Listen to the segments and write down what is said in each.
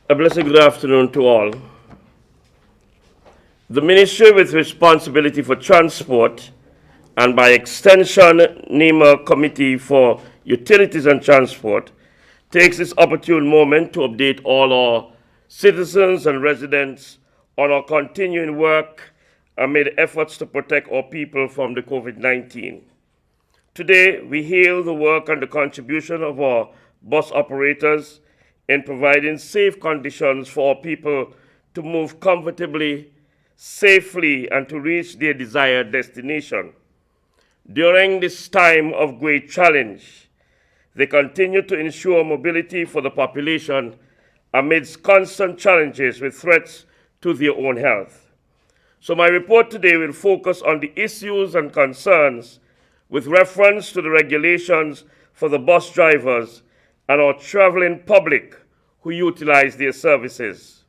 A blessed good afternoon to all. The ministry with responsibility for transport and by extension NEMA Committee for Utilities and Transport takes this opportune moment to update all our citizens and residents on our continuing work amid efforts to protect our people from the COVID-19. Today, we hail the work and the contribution of our bus operators in providing safe conditions for our people to move comfortably, safely, and to reach their desired destination. During this time of great challenge, they continue to ensure mobility for the population amidst constant challenges with threats to their own health. So my report today will focus on the issues and concerns with reference to the regulations for the bus drivers and our traveling public who utilize their services.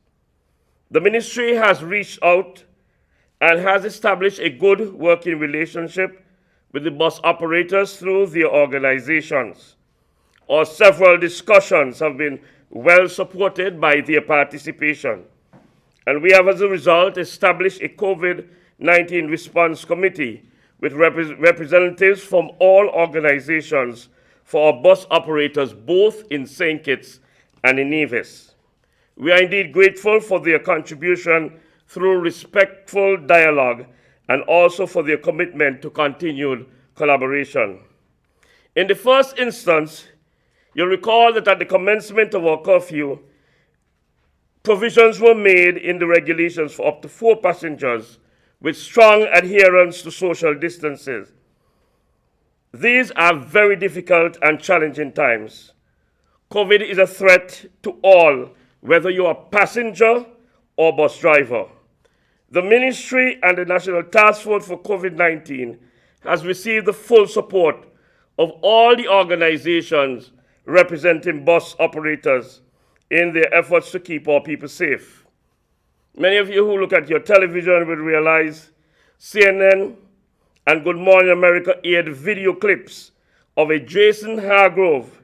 The ministry has reached out and has established a good working relationship with the bus operators through their organizations. Our several discussions have been well supported by their participation, and we have as a result established a COVID-19 response committee with representatives from all organizations for our bus operators both in St. Kitts and in Nevis. We are indeed grateful for their contribution through respectful dialogue and also for their commitment to continued collaboration. In the first instance, you'll recall that at the commencement of our curfew, provisions were made in the regulations for up to 4 passengers with strong adherence to social distances. These are very difficult and challenging times. COVID is a threat to all, whether you are a passenger or bus driver. The ministry and the National Task Force for COVID-19 has received the full support of all the organizations representing bus operators in their efforts to keep our people safe. Many of you who look at your television will realize CNN and Good Morning America aired video clips of a Jason Hargrove,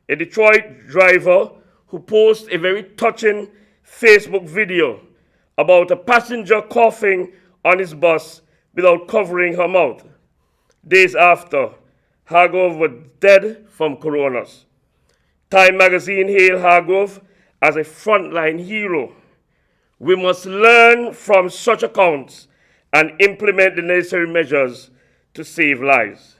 a Detroit driver who posted a very touching Facebook video about a passenger coughing on his bus without covering her mouth. Days after, Hargrove was dead from coronas. Time magazine hailed Hargrove as a frontline hero. We must learn from such accounts and implement the necessary measures to save lives.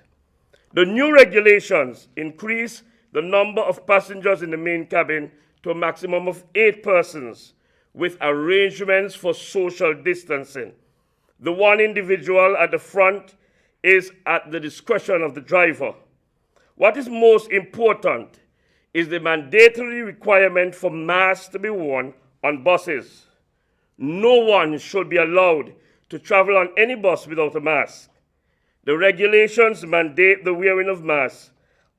The new regulations increase the number of passengers in the main cabin to a maximum of 8 persons with arrangements for social distancing. The one individual at the front is at the discretion of the driver. What is most important is the mandatory requirement for masks to be worn on buses. No one should be allowed to travel on any bus without a mask. The regulations mandate the wearing of masks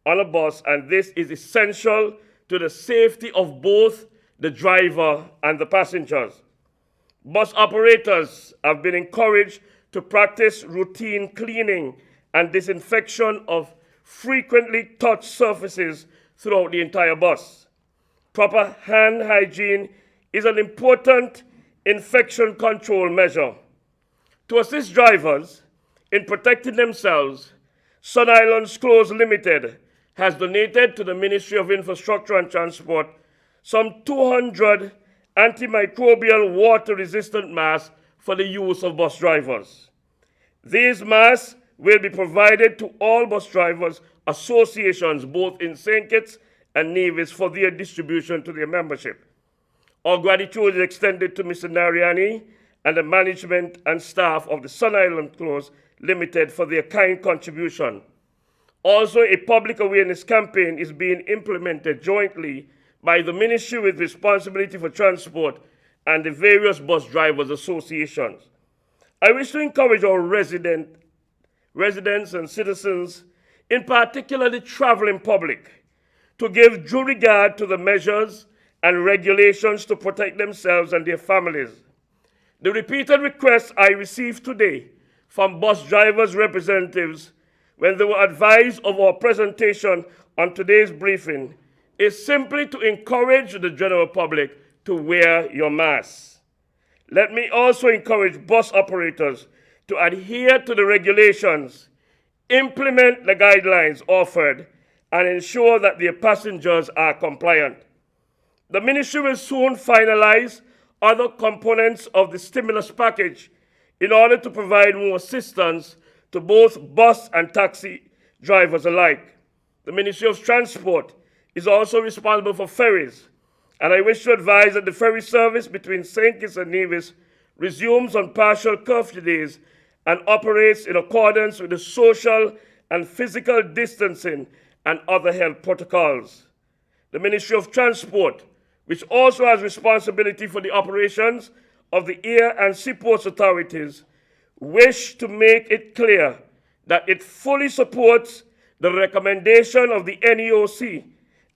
on a bus, and this is essential to the safety of both the driver and the passengers. Bus operators have been encouraged to practice routine cleaning and disinfection of frequently touched surfaces throughout the entire bus. Proper hand hygiene is an important infection control measure. To assist drivers in protecting themselves, Sun Islands Close Limited has donated to the Ministry of Infrastructure and Transport some 200 antimicrobial water-resistant masks for the use of bus drivers. These masks will be provided to all bus drivers associations both in St. Kitts and Nevis for their distribution to their membership. Our gratitude is extended to Mr. Nariani and the management and staff of the Sun Island Close Limited for their kind contribution. Also, a public awareness campaign is being implemented jointly by the Ministry with responsibility for transport and the various bus drivers associations. I wish to encourage our residents and citizens, in particular the traveling public, to give due regard to the measures and regulations to protect themselves and their families. The repeated requests I received today from bus drivers' representatives when they were advised of our presentation on today's briefing is simply to encourage the general public to wear your mask. Let me also encourage bus operators to adhere to the regulations, implement the guidelines offered, and ensure that their passengers are compliant. The ministry will soon finalize other components of the stimulus package in order to provide more assistance to both bus and taxi drivers alike. The Ministry of Transport is also responsible for ferries, and I wish to advise that the ferry service between St. Kitts and Nevis resumes on partial curfew days and operates in accordance with the social and physical distancing and other health protocols. The Ministry of Transport, which also has responsibility for the operations of the air and seaports authorities, wish to make it clear that it fully supports the recommendation of the NEOC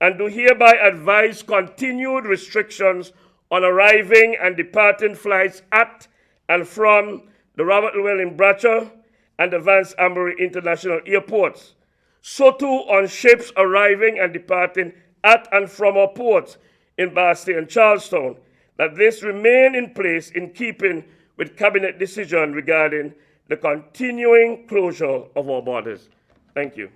and do hereby advise continued restrictions on arriving and departing flights at and from the Robert Llewellyn Bratcher and the Vance Ambry International Airports. So too on ships arriving and departing at and from our ports in Basti and Charlestown, that this remain in place in keeping with Cabinet decision regarding the continuing closure of our borders. Thank you.